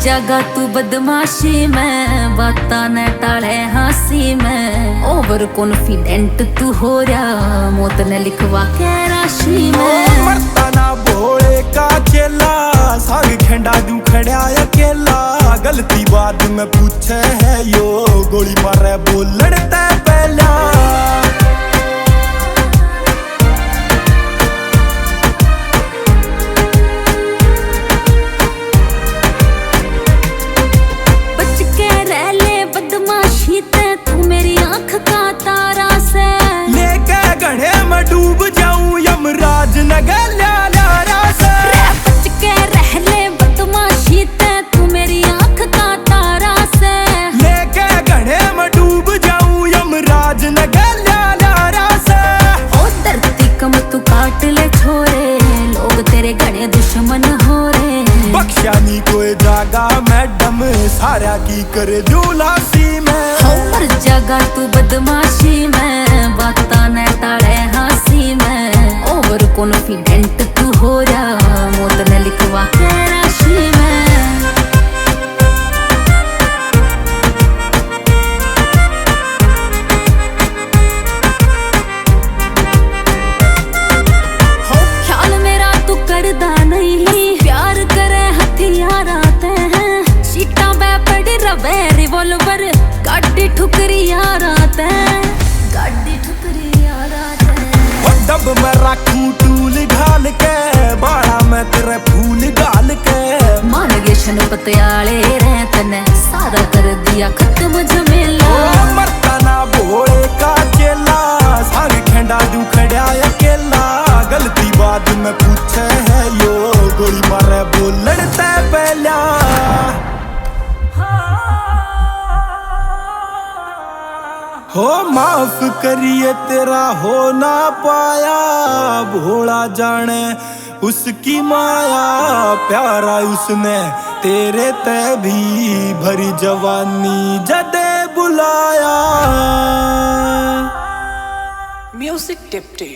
जागा तू बदमाशी में, बाता न टाले हासी में। ओवर कॉन्फिडेंट तू हो रहा, मौत ने लिखवा के राशि में। मरता ना भोले का चेला, साग खेंडा दूं खड़ा अकेला। गलती बात में पूछे है यो, गोली मारे बोल लड़ता पहला। डूब जाऊं यमराज नगर ल्यारा से। बच के रह ले बदमाशी ते, तू मेरी आंख का तारा से। लेके गढ़े में डूब जाऊं यमराज नगर ल्यारा से। ओ धरती कम तू काट ले छोरे, लोग तेरे घने दुश्मन हो रे। बख्शा नी कोई जागा मैडम, सारा की करे जुलासी में। मर जागा तू बदमाशी में, बाता न टाले हासी में। ओवर कॉन्फिडेंट तू हो रहा, मौत ने लिखवा के राशि में। हो ख्याल मेरा तू करदा नहीं, प्यार करे हथियार आते हैं। सीटा पे पड़ी रवे रिवॉल्वर, गाड़ी ठुकरी यार आते हैं, गाड़ी ठुकरी यार आते हैं। डब में रखूं टूल ढाल के, बाड़ा में तेरे फूल डाल के। मान गए शन पतियाले रहत ने, सारा कर दिया खत्म झमेला। मरता ना भोले का चेला, साग खेंडा दूं खड़ा अकेला। गलती बात में पूछे है यो, गोली मारे बोल लड़ता पहला। हो माफ करिए तेरा हो ना पाया, भोला जाने उसकी माया। प्यारा उसने तेरे ते भी, भरी जवानी जदे बुलाया। Music Dipty.